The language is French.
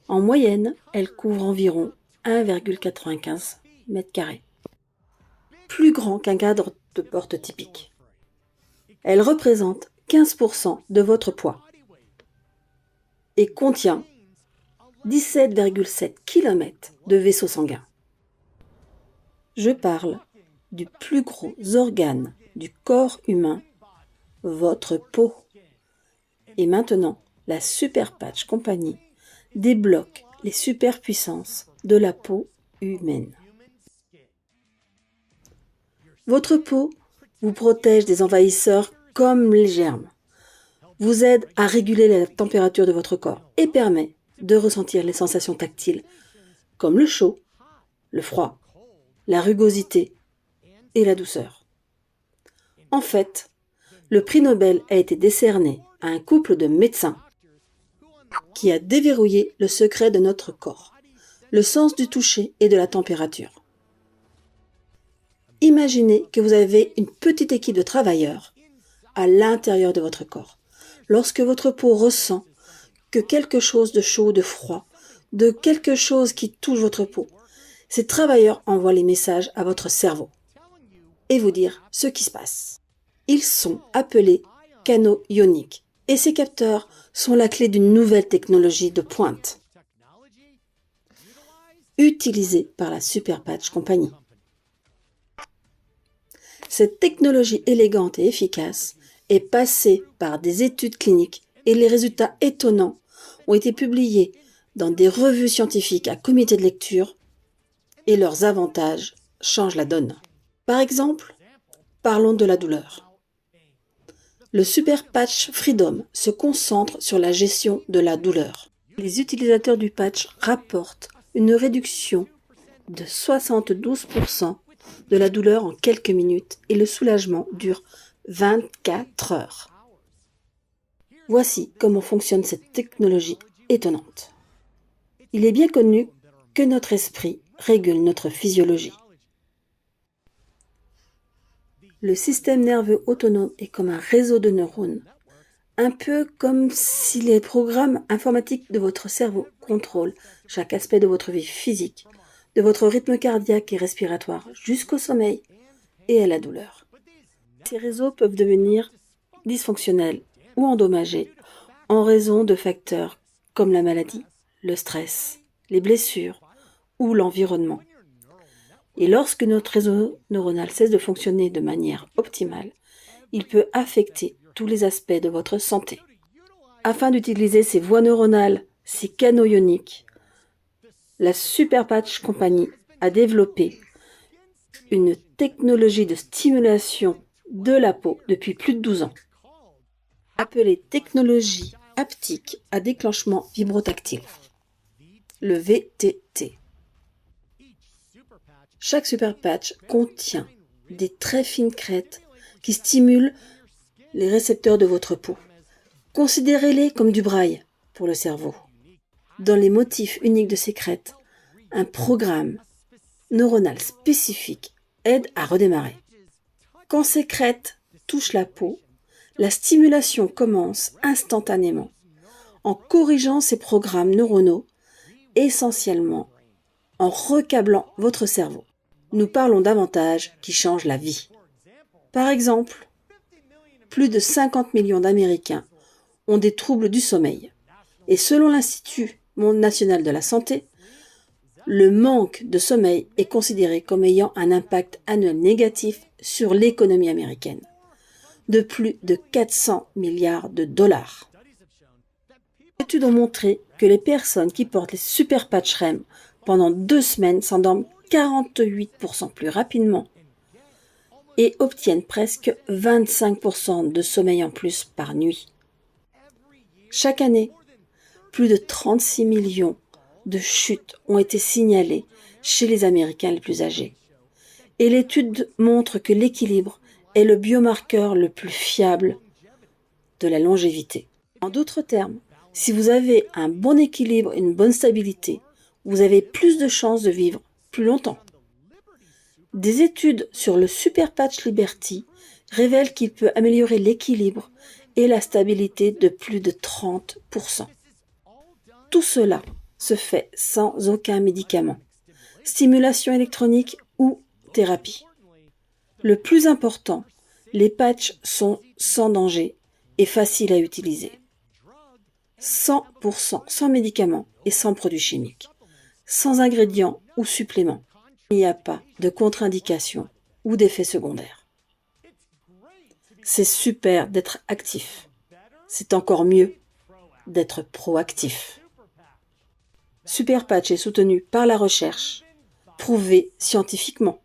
En moyenne, elle couvre environ 1,95 m², plus grand qu'un cadre de porte typique. Elle représente 15% de votre poids et contient 17,7 km de vaisseau sanguin. Je parle du plus gros organe du corps humain, votre peau. Et maintenant, la Super Patch Company débloque les superpuissances de la peau humaine. Votre peau vous protège des envahisseurs comme les germes, vous aide à réguler la température de votre corps et permet de ressentir les sensations tactiles comme le chaud, le froid, la rugosité et la douceur. En fait, le prix Nobel a été décerné à un couple de médecins qui a déverrouillé le secret de notre corps, le sens du toucher et de la température. Imaginez que vous avez une petite équipe de travailleurs à l'intérieur de votre corps. Lorsque votre peau ressent que quelque chose de chaud ou de froid, de quelque chose qui touche votre peau, ces travailleurs envoient les messages à votre cerveau et vous dire ce qui se passe. Ils sont appelés canaux ioniques et ces capteurs sont la clé d'une nouvelle technologie de pointe utilisée par la Super Patch Company. Cette technologie élégante et efficace est passée par des études cliniques et les résultats étonnants ont été publiés dans des revues scientifiques à comité de lecture et leurs avantages changent la donne. Par exemple, parlons de la douleur. Le Super Patch Freedom se concentre sur la gestion de la douleur. Les utilisateurs du patch rapportent une réduction de 72% de la douleur en quelques minutes et le soulagement dure 24 heures. Voici comment fonctionne cette technologie étonnante. Il est bien connu que notre esprit régule notre physiologie. Le système nerveux autonome est comme un réseau de neurones, un peu comme si les programmes informatiques de votre cerveau contrôlent chaque aspect de votre vie physique, de votre rythme cardiaque et respiratoire jusqu'au sommeil et à la douleur. Ces réseaux peuvent devenir dysfonctionnels ou endommagés en raison de facteurs comme la maladie, le stress, les blessures ou l'environnement. Et lorsque notre réseau neuronal cesse de fonctionner de manière optimale, il peut affecter tous les aspects de votre santé. Afin d'utiliser ces voies neuronales, ces canaux ioniques, la Super Patch Company a développé une technologie de stimulation de la peau depuis plus de 12 ans, appelée technologie haptique à déclenchement vibrotactile, le VTT. Chaque Super Patch contient des très fines crêtes qui stimulent les récepteurs de votre peau. Considérez-les comme du braille pour le cerveau. Dans les motifs uniques de ces crêtes, un programme neuronal spécifique aide à redémarrer. Quand ces crêtes touchent la peau, la stimulation commence instantanément en corrigeant ces programmes neuronaux, essentiellement en recablant votre cerveau. Nous parlons d'avantages qui changent la vie. Par exemple, plus de 50 millions d'Américains ont des troubles du sommeil. Et selon l'Institut national de la santé, le manque de sommeil est considéré comme ayant un impact annuel négatif sur l'économie américaine, de plus de 400 milliards de dollars. Les études ont montré que les personnes qui portent les Super Patch REM pendant 2 semaines s'endorment 48% plus rapidement et obtiennent presque 25% de sommeil en plus par nuit. Chaque année, plus de 36 millions de chutes ont été signalées chez les Américains les plus âgés. Et l'étude montre que l'équilibre est le biomarqueur le plus fiable de la longévité. En d'autres termes, si vous avez un bon équilibre et une bonne stabilité, vous avez plus de chances de vivre plus longtemps. Des études sur le Super Patch Liberty révèlent qu'il peut améliorer l'équilibre et la stabilité de plus de 30%. Tout cela se fait sans aucun médicament, stimulation électronique ou thérapie. Le plus important, les patchs sont sans danger et faciles à utiliser. 100% sans médicaments et sans produits chimiques, sans ingrédients ou suppléments. Il n'y a pas de contre-indication ou d'effets secondaires. C'est super d'être actif. C'est encore mieux d'être proactif. Super Patch est soutenu par la recherche, prouvé scientifiquement.